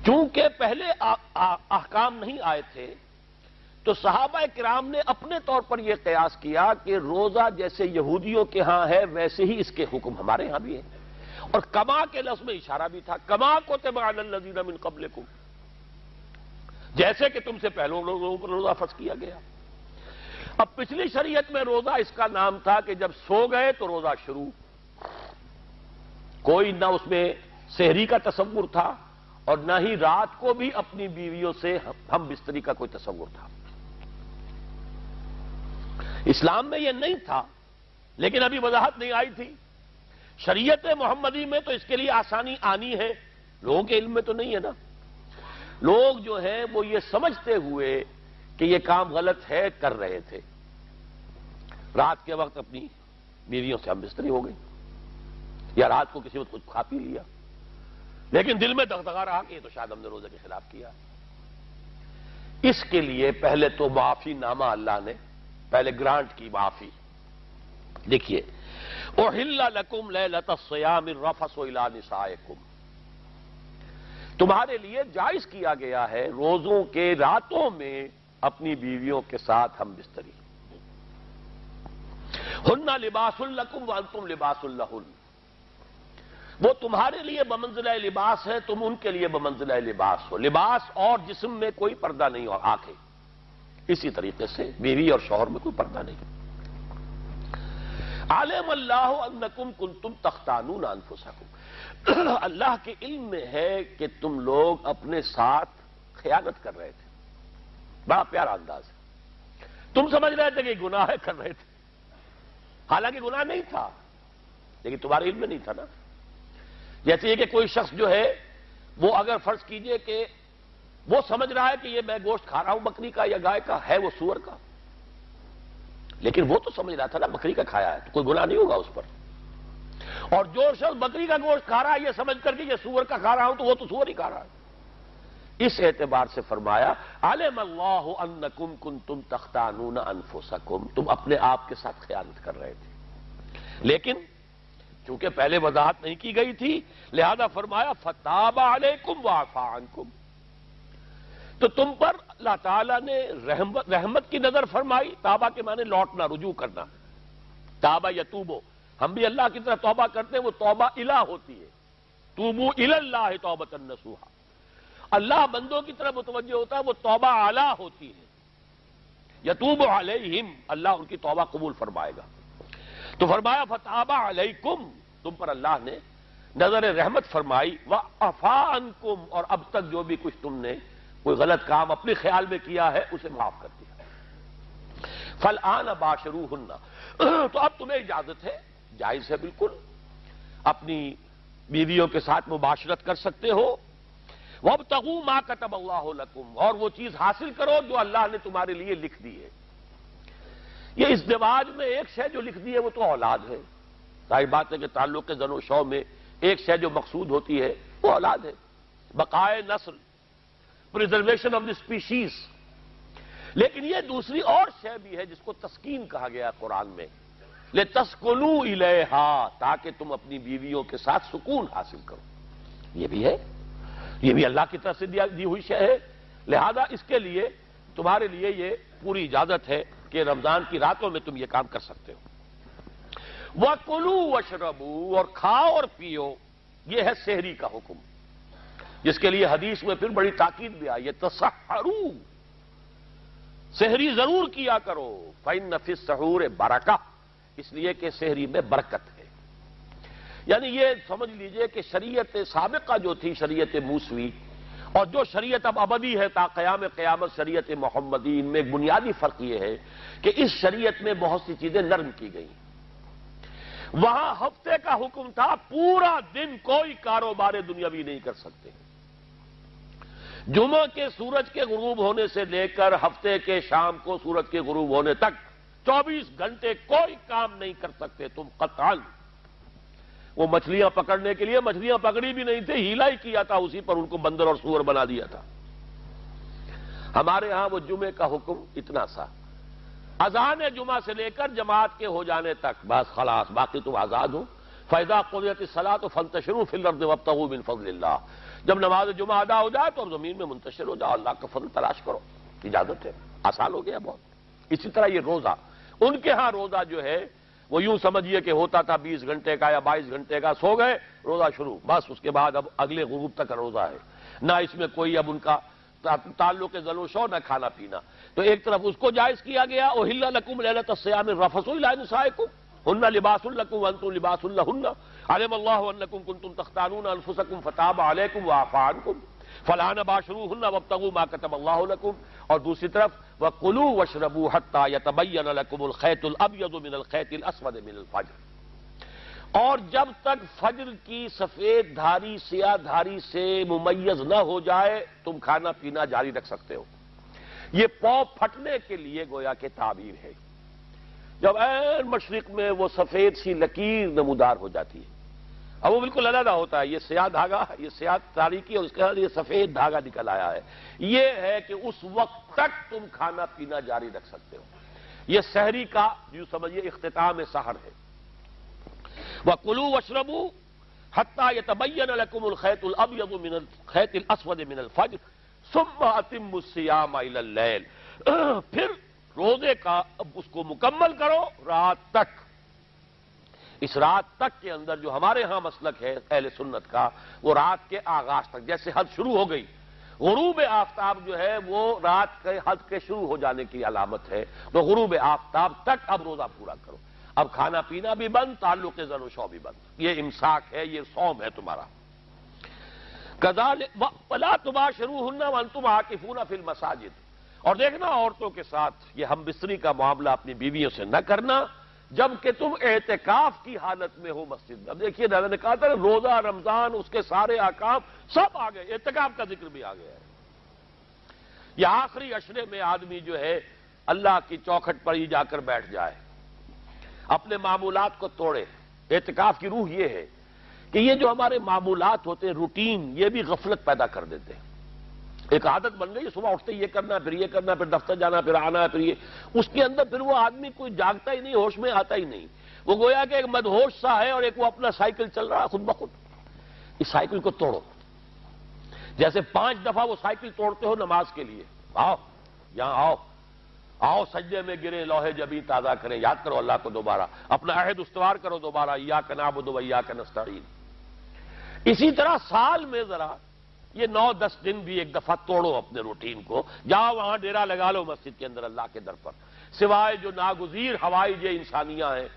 چونکہ پہلے احکام نہیں آئے تھے تو صحابہ کرام نے اپنے طور پر یہ قیاس کیا کہ روزہ جیسے یہودیوں کے ہاں ہے ویسے ہی اس کے حکم ہمارے ہاں بھی ہے، اور کما کے لفظ میں اشارہ بھی تھا، کما کتب علی الذین من قبلکم، جیسے کہ تم سے پہلے لوگوں پر روزہ فرض کیا گیا۔ اب پچھلی شریعت میں روزہ اس کا نام تھا کہ جب سو گئے تو روزہ شروع، کوئی نہ اس میں سحری کا تصور تھا اور نہ ہی رات کو بھی اپنی بیویوں سے ہم بستری کا کوئی تصور تھا۔ اسلام میں یہ نہیں تھا، لیکن ابھی وضاحت نہیں آئی تھی۔ شریعت محمدی میں تو اس کے لیے آسانی آنی ہے، لوگوں کے علم میں تو نہیں ہے نا۔ لوگ جو ہیں وہ یہ سمجھتے ہوئے کہ یہ کام غلط ہے کر رہے تھے، رات کے وقت اپنی بیویوں سے ہم بستری ہو گئی، یا رات کو کسی وقت کچھ کھا پی لیا، لیکن دل میں دغدغہ رہا کہ یہ تو شاید ہم نے روزے کے خلاف کیا۔ اس کے لیے پہلے تو معافی نامہ اللہ نے پہلے گرانٹ کی معافی۔ دیکھیے احل لکم لیلۃ الصیام الرفث الی نسائکم، تمہارے لیے جائز کیا گیا ہے روزوں کے راتوں میں اپنی بیویوں کے ساتھ ہم بستری۔ ہن لباس لکم وانتم لباس لہن، وہ تمہارے لیے بمنزلہ لباس ہے، تم ان کے لیے بمنزلہ لباس ہو۔ لباس اور جسم میں کوئی پردہ نہیں ہو، آنکھیں، اسی طریقے سے بیوی اور شوہر میں کوئی پردہ نہیں۔ عالم اللہ انکم کنتم تختانون انفسکم، اللہ کے علم میں ہے کہ تم لوگ اپنے ساتھ خیانت کر رہے تھے۔ بڑا پیارا انداز ہے، تم سمجھ رہے تھے کہ گناہ کر رہے تھے، حالانکہ گناہ نہیں تھا، لیکن تمہارے علم میں نہیں تھا نا۔ جیسے یہ کہ کوئی شخص جو ہے وہ اگر فرض کیجئے کہ وہ سمجھ رہا ہے کہ یہ میں گوشت کھا رہا ہوں بکری کا یا گائے کا، ہے وہ سور کا، لیکن وہ تو سمجھ رہا تھا نا بکری کا کھایا ہے تو کوئی گناہ نہیں ہوگا اس پر۔ اور جو شخص بکری کا گوشت کھا رہا ہے یہ سمجھ کر کے یہ سور کا کھا رہا ہوں تو وہ تو سور ہی کھا رہا ہے۔ اس اعتبار سے فرمایا علم اللہ انکم کنتم تختانون انفسکم، تم اپنے آپ کے ساتھ خیانت کر رہے تھے، لیکن چونکہ پہلے وضاحت نہیں کی گئی تھی لہذا فرمایا فتاب علیکم وعفا عنکم، تو تم پر اللہ تعالیٰ نے رحمت کی نظر فرمائی۔ تابہ کے معنی لوٹنا، رجوع کرنا، تابہ یتوبو، ہم بھی اللہ کی طرف توبہ کرتے ہیں، وہ توبہ الہ ہوتی ہے، توبو الی اللہ توبۃ نصوحا، اللہ بندوں کی طرف متوجہ ہوتا ہے، وہ توبہ اعلی ہوتی ہے۔ یتوب علیہم، اللہ ان کی توبہ قبول فرمائے گا۔ تو فرمایا فتاب علیکم، تم پر اللہ نے نظر رحمت فرمائی، وعفا عنکم، اور اب تک جو بھی کچھ تم نے کوئی غلط کام اپنے خیال میں کیا ہے اسے معاف کر دیا۔ فالآن باشروہن، تو اب تمہیں اجازت ہے، جائز ہے بالکل، اپنی بیویوں کے ساتھ مباشرت کر سکتے ہو۔ وابتغوا ما كتب اللہ لکم، اور وہ چیز حاصل کرو جو اللہ نے تمہارے لیے لکھ دی ہے۔ یہ ازدواج میں ایک شے جو لکھ دی ہے وہ تو اولاد ہے، ظاہر بات ہے کہ تعلق کے زن و شو میں ایک شے جو مقصود ہوتی ہے وہ اولاد ہے، بقائے نسل، پریزرویشن آف دی اسپیشیز۔ لیکن یہ دوسری اور شے بھی ہے جس کو تسکین کہا گیا قرآن میں، لِتَسْكُنُوا إِلَيْهَا، تاکہ تم اپنی بیویوں کے ساتھ سکون حاصل کرو۔ یہ بھی ہے، یہ بھی اللہ کی طرف سے دی ہوئی شے ہے، لہذا اس کے لیے تمہارے لیے یہ پوری اجازت ہے کہ رمضان کی راتوں میں تم یہ کام کر سکتے ہو۔ وَكُلُوا وَاشْرَبُوا، اور کھاؤ اور پیو، یہ ہے سحری کا حکم، جس کے لیے حدیث میں پھر بڑی تاکید بھی آئی ہے، تسحروا، سحری ضرور کیا کرو، فإن فی السحور برکہ، اس لیے کہ سحری میں برکت ہے۔ یعنی یہ سمجھ لیجئے کہ شریعت سابقہ جو تھی شریعت موسوی اور جو شریعت اب ابدی ہے تا قیام قیامت شریعت محمدی، ان میں ایک بنیادی فرق یہ ہے کہ اس شریعت میں بہت سی چیزیں نرم کی گئی۔ وہاں ہفتے کا حکم تھا، پورا دن کوئی کاروبار دنیاوی نہیں کر سکتے، جمعہ کے سورج کے غروب ہونے سے لے کر ہفتے کے شام کو سورج کے غروب ہونے تک 24 گھنٹے کوئی کام نہیں کر سکتے تم قطعاً۔ وہ مچھلیاں پکڑنے کے لیے مچھلیاں پکڑی بھی نہیں تھے، ہیلا ہی کیا تھا، اسی پر ان کو بندر اور سور بنا دیا تھا۔ ہمارے ہاں وہ جمعے کا حکم اتنا سا، اذان جمعہ سے لے کر جماعت کے ہو جانے تک بس خلاص، باقی تم آزاد ہو۔ فَإِذَا قُضِيَتِ الصَّلَاةُ فَانتَشِرُوا فِي الْأَرْضِ وَابْتَغُوا مِن فَضْلِ اللَّهِ، جب نماز جمعہ ادا ہو جائے تو اب زمین میں منتشر ہو جاؤ، اللہ کا فضل تلاش کرو، اجازت ہے، آسان ہو گیا بہت۔ اسی طرح یہ روزہ، ان کے ہاں روزہ جو ہے وہ یوں سمجھیے کہ ہوتا تھا 20 گھنٹے کا یا 22 گھنٹے کا، سو گئے روزہ شروع، بس اس کے بعد اب اگلے غروب تک روزہ ہے، نہ اس میں کوئی اب ان کا تعلق ذل و شو، نہ کھانا پینا۔ تو ایک طرف اس کو جائز کیا گیا، احل لکم لیلۃ الصیام الرفث الی نسائکم ہن لباس لکم وانتم لباس لہن علم اللہ انکم کنتم تختانون انفسکم فتاب علیکم وعفی عنکم فالآن باشروہن وابتغوا ما کتب اللہ لکم، اور دوسری طرف وَقُلُوا وَاشْرَبُوا حَتَّى يَتَبَيَّنَ لَكُمُ الْخَيْطُ الْأَبْيَضُ مِنَ الْخَيْطِ الْأَسْوَدِ مِنَ الْفَجْرِ، اور جب تک فجر کی سفید دھاری سیاہ دھاری سے ممیز نہ ہو جائے تم کھانا پینا جاری رکھ سکتے ہو۔ یہ پاؤں پھٹنے کے لیے گویا کہ تعبیر ہے، جب عین مشرق میں وہ سفید سی لکیر نمودار ہو جاتی ہے، اب وہ بالکل علیحدہ ہوتا ہے، یہ سیاہ دھاگا، یہ سیاہ تاریکی، اور اس کے بعد یہ سفید دھاگا نکل آیا ہے، یہ ہے کہ اس وقت تک تم کھانا پینا جاری رکھ سکتے ہو۔ یہ سحری کا جو سمجھیے اختتام سحر ہے۔ وَقُلُوا وَاشْرَبُوا حَتَّى يَتَبَيَّنَ لَكُمُ الْخَيْطُ الْأَبْيَضُ مِنَ الْخَيْطِ الْأَسْوَدِ مِنَ الْفَجْرِ ثُمَّ أَتِمُّوا الصِّيَامَ إِلَى اللَّيْلِ، پھر روزے کا اب اس کو مکمل کرو رات تک۔ اس رات تک کے اندر جو ہمارے ہاں مسلک ہے اہل سنت کا، وہ رات کے آغاز تک، جیسے حد شروع ہو گئی، غروب آفتاب جو ہے وہ رات کے حد کے شروع ہو جانے کی علامت ہے، تو غروب آفتاب تک اب روزہ پورا کرو، اب کھانا پینا بھی بند، تعلق ذل و شو بھی بند، یہ امساک ہے، یہ صوم ہے تمہارا۔ کذالک ولا تباشروہن وانتم عاکفون فی المساجد، اور دیکھنا عورتوں کے ساتھ یہ ہم بستری کا معاملہ اپنی بیویوں سے نہ کرنا جبکہ تم اعتکاف کی حالت میں ہو مسجد میں۔ اب دیکھیے نبی نے کہا تھا روزہ رمضان اس کے سارے احکام سب آ گئے، اعتکاف کا ذکر بھی آ گیا ہے۔ یہ آخری عشرے میں آدمی جو ہے اللہ کی چوکھٹ پر ہی جا کر بیٹھ جائے، اپنے معمولات کو توڑے۔ اعتکاف کی روح یہ ہے کہ یہ جو ہمارے معمولات ہوتے ہیں، روٹین، یہ بھی غفلت پیدا کر دیتے ہیں۔ ایک عادت بن گئی، صبح اٹھتے یہ کرنا، پھر یہ کرنا، پھر دفتر جانا، پھر آنا، پھر یہ، اس کے اندر پھر وہ آدمی کوئی جاگتا ہی نہیں، ہوش میں آتا ہی نہیں، وہ گویا کہ ایک مدہوش سا ہے، اور ایک وہ اپنا سائیکل چل رہا ہے خود بخود۔ اس سائیکل کو توڑو، جیسے 5 دفعہ وہ سائیکل توڑتے ہو نماز کے لیے، آؤ یہاں آؤ، آؤ سجدے میں گرے، لوح جبیں تازہ کریں، یاد کرو اللہ کو دوبارہ، اپنا عہد استوار کرو دوبارہ، ایاک نعبد و ایاک نستعین۔ اسی طرح سال میں ذرا یہ 9-10 دن بھی ایک دفعہ توڑو اپنے روٹین کو، جاؤ وہاں ڈیرا لگا لو مسجد کے اندر اللہ کے در پر، سوائے جو ناگزیر حوائج انسانیاں ہیں،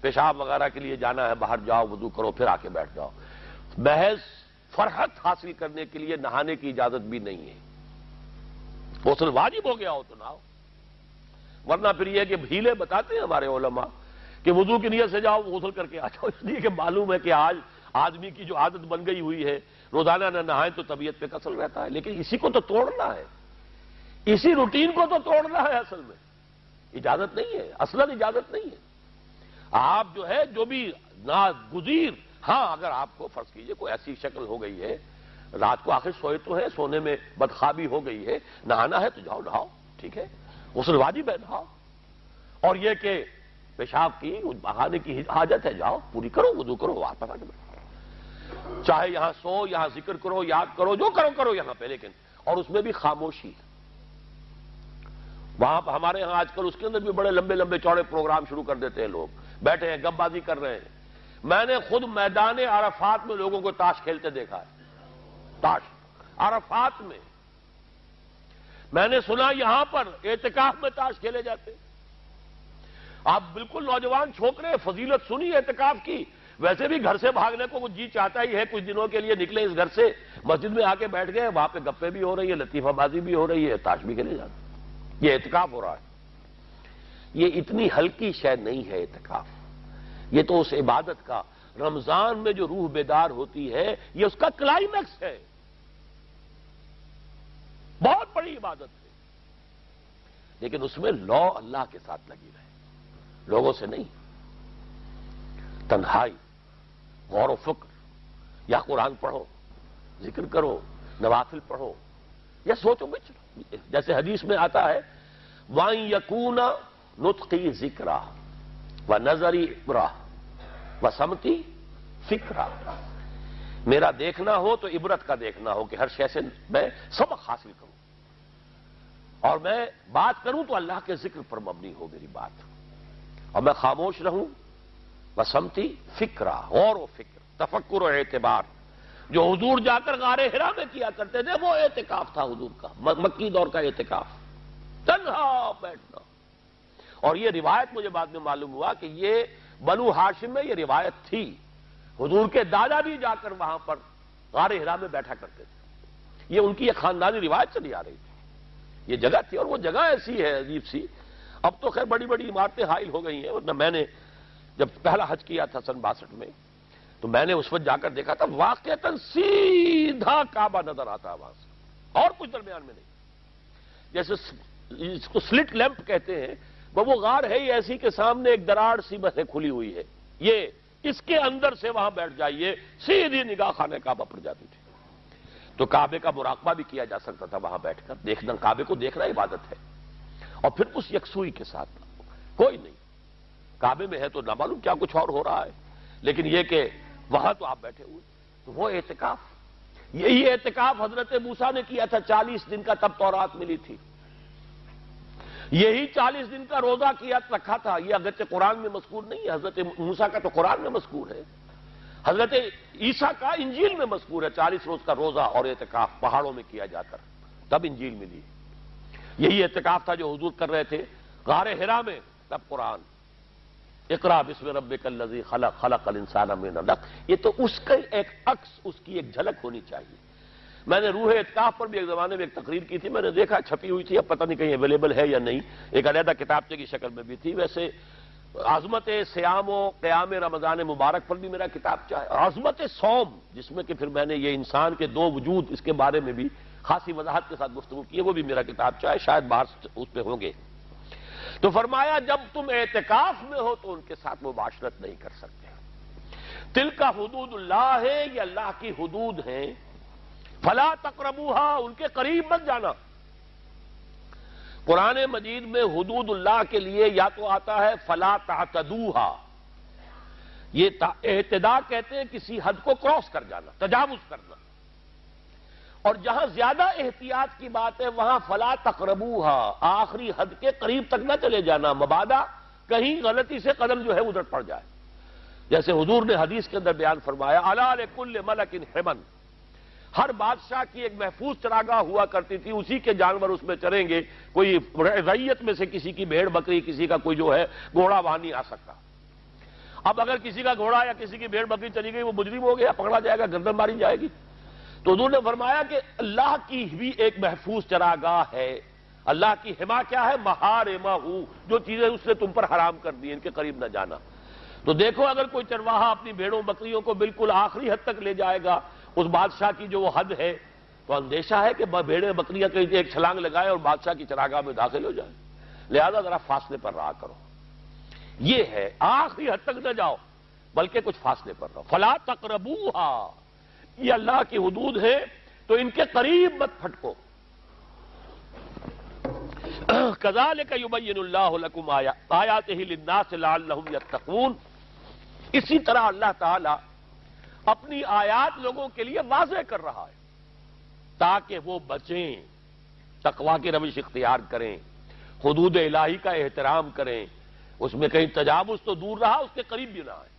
پیشاب وغیرہ کے لیے جانا ہے باہر جاؤ، وضو کرو، پھر آ کے بیٹھ جاؤ۔ محض فرحت حاصل کرنے کے لیے نہانے کی اجازت بھی نہیں ہے، غسل واجب ہو گیا ہو تو نہاؤ، ورنہ پھر یہ کہ ہیلے بتاتے ہیں ہمارے علماء کہ وضو کی نیت سے جاؤ غسل کر کے آ جاؤ، اس لیے کہ معلوم ہے کہ آج آدمی کی جو عادت بن گئی ہوئی ہے روزانہ نہ نہائیں تو طبیعت پہ کسل رہتا ہے، لیکن اسی کو تو توڑنا ہے، اسی روٹین کو تو توڑنا ہے، اصل میں اجازت نہیں ہے، اصلاً اجازت نہیں ہے۔ آپ جو ہے جو بھی ناگزیر، ہاں اگر آپ کو فرض کیجئے کوئی ایسی شکل ہو گئی ہے، رات کو آخر سوئے تو ہے، سونے میں بدخوابی ہو گئی ہے، نہانا ہے تو جاؤ نہاؤ، ٹھیک ہے، غسل واجب ہے نہاؤ، اور یہ کہ پیشاب کی بہانے کی حاجت ہے جاؤ پوری کرو، وضو کرو، واپس آ کے بیٹھو، چاہے یہاں سو، یہاں ذکر کرو، یاد کرو، جو کرو کرو یہاں پہ، لیکن اور اس میں بھی خاموشی۔ وہاں ہمارے ہاں آج کل اس کے اندر بھی بڑے لمبے لمبے چوڑے پروگرام شروع کر دیتے ہیں، لوگ بیٹھے ہیں گپ بازی کر رہے ہیں۔ میں نے خود میدان عرفات میں لوگوں کو تاش کھیلتے دیکھا ہے، تاش عرفات میں، میں نے سنا یہاں پر اعتکاف میں تاش کھیلے جاتے۔ آپ بالکل نوجوان چھوکرے، فضیلت سنی اعتکاف کی، ویسے بھی گھر سے بھاگنے کو وہ جی چاہتا ہی ہے، کچھ دنوں کے لیے نکلے اس گھر سے، مسجد میں آ کے بیٹھ گئے، وہاں پہ گپے بھی ہو رہی ہے، لطیفہ بازی بھی ہو رہی ہے، تاش بھی کھیلے جاتے، یہ اعتکاف ہو رہا ہے۔ یہ اتنی ہلکی شے نہیں ہے اعتکاف، یہ تو اس عبادت کا، رمضان میں جو روح بیدار ہوتی ہے یہ اس کا کلائمیکس ہے، بہت بڑی عبادت ہے، لیکن اس میں لو اللہ کے ساتھ لگی رہے، لوگوں سے نہیں، تنہائی، غور و فکر، یا قرآن پڑھو، ذکر کرو، نوافل پڑھو، یا سوچو بچو، جیسے حدیث میں آتا ہے وَأَن يَكُونَ نُطْقِي ذِكْرًا وَنَظَرِي عِبْرَةً وَسَمْتِي فِكْرًا، میرا دیکھنا ہو تو عبرت کا دیکھنا ہو کہ ہر شے سے میں سبق حاصل کروں، اور میں بات کروں تو اللہ کے ذکر پر مبنی ہو میری بات، اور میں خاموش رہوں بسمتی فکرہ، غور و فکر، تفکر و اعتبار۔ جو حضور جا کر غار حرا میں کیا کرتے تھے وہ اعتکاف تھا حضور کا، مکی دور کا اعتکاف، تنہا بیٹھنا۔ اور یہ روایت مجھے بعد میں معلوم ہوا کہ یہ بنو ہاشم میں یہ روایت تھی، حضور کے دادا بھی جا کر وہاں پر غار حرا میں بیٹھا کرتے تھے، یہ ان کی ایک خاندانی روایت چلی آ رہی تھی، یہ جگہ تھی۔ اور وہ جگہ ایسی ہے عجیب سی، اب تو خیر بڑی بڑی عمارتیں حائل ہو گئی ہیں، ورنہ میں نے جب پہلا حج کیا تھا سن 62 میں تو میں نے اس وقت جا کر دیکھا تھا، واقعتاً سیدھا کعبہ نظر آتا ہے وہاں سے، اور کچھ درمیان میں نہیں۔ جیسے اس کو سلٹ لیمپ کہتے ہیں، وہ غار ہے ہی ایسی کہ سامنے ایک دراڑ سی بس کھلی ہوئی ہے، یہ اس کے اندر سے وہاں بیٹھ جائیے سیدھی نگاہ خانہ کعبہ پر جاتی تھی۔ تو کعبے کا مراقبہ بھی کیا جا سکتا تھا وہاں بیٹھ کر، دیکھنا کعبے کو دیکھنا عبادت ہے، اور پھر اس یکسوئی کے ساتھ کوئی نہیں، کعبے میں ہے تو نہ معلوم کیا کچھ اور ہو رہا ہے، لیکن یہ کہ وہاں تو آپ بیٹھے ہوئے، تو وہ اعتکاف، یہی اعتکاف حضرت موسیٰ نے کیا تھا 40 دن کا، تب تورات ملی تھی۔ یہی 40 دن کا روزہ کیا رکھا تھا، یہ اگرچہ قرآن میں مذکور نہیں ہے، حضرت موسیٰ کا تو قرآن میں مذکور ہے، حضرت عیسیٰ کا انجیل میں مذکور ہے، 40 روز کا روزہ اور اعتکاف پہاڑوں میں کیا جا کر، تب انجیل ملی۔ یہی اعتکاف تھا جو حضور کر رہے تھے غار حرا میں، تب قرآن، اقرا بسم ربک الذی خلق، خلق الانسان من علق، یہ تو اس کا ایک عکس، اس کی ایک جھلک ہونی چاہیے۔ میں نے روح اعتکاف پر بھی ایک زمانے میں ایک تقریر کی تھی، میں نے دیکھا چھپی ہوئی تھی، اب پتہ نہیں کہیں اویلیبل ہے یا نہیں، ایک علیحدہ کتابچے کی شکل میں بھی تھی۔ ویسے عظمت سیام و قیام رمضان مبارک پر بھی میرا کتابچہ ہے، اور عظمت صوم، جس میں کہ پھر میں نے یہ انسان کے دو وجود، اس کے بارے میں بھی خاصی وضاحت کے ساتھ گفتگو کی ہے، وہ بھی میرا کتابچہ ہے، شاید باہر اس پہ ہوں گے۔ تو فرمایا جب تم اعتکاف میں ہو تو ان کے ساتھ مباشرت نہیں کر سکتے، تلک حدود اللہ ہے، یہ اللہ کی حدود ہیں، فلا تقربوہا، ان کے قریب مت جانا۔ قرآن مجید میں حدود اللہ کے لیے یا تو آتا ہے فلا تعتدوہا، یہ اعتداء کہتے ہیں کسی حد کو کراس کر جانا، تجاوز کرنا، اور جہاں زیادہ احتیاط کی بات ہے وہاں فلا تقربوہا، آخری حد کے قریب تک نہ چلے جانا، مبادا کہیں غلطی سے قدم جو ہے ادھر پڑ جائے۔ جیسے حضور نے حدیث کے اندر بیان فرمایا، الا لکل ملک حمن، ہر بادشاہ کی ایک محفوظ چراگاہ ہوا کرتی تھی، اسی کے جانور اس میں چریں گے، کوئی رعیت میں سے کسی کی بھیڑ بکری، کسی کا کوئی جو ہے گھوڑا وہاں نہیں آ سکتا۔ اب اگر کسی کا گھوڑا یا کسی کی بھیڑ بکری چلی گئی، وہ مجرم ہو گیا، پکڑا جائے گا، گردن ماری جائے گی۔ تو حضور نے فرمایا کہ اللہ کی بھی ایک محفوظ چراگاہ ہے، اللہ کی حما کیا ہے؟ محارمہ، جو چیزیں اس نے تم پر حرام کر دی، ان کے قریب نہ جانا۔ تو دیکھو اگر کوئی چرواہا اپنی بھیڑوں بکریوں کو بالکل آخری حد تک لے جائے گا، اس بادشاہ کی جو وہ حد ہے، تو اندیشہ ہے کہ بھیڑیں بکریاں کہیں ایک چھلانگ لگائے اور بادشاہ کی چراگاہ میں داخل ہو جائے، لہذا ذرا فاصلے پر رہا کرو۔ یہ ہے آخری حد تک نہ جاؤ بلکہ کچھ فاصلے پر رہو، فلا تقربوہا، یہ اللہ کی حدود ہے تو ان کے قریب مت پھٹکو۔ کذالک یبین اللہ لکم آیاتہ للناس لعلہم یتقون، اسی طرح اللہ تعالی اپنی آیات لوگوں کے لیے واضح کر رہا ہے تاکہ وہ بچیں، تقویٰ کی روش اختیار کریں، حدود الہی کا احترام کریں، اس میں کہیں تجاوز تو دور رہا، اس کے قریب بھی نہ آئے۔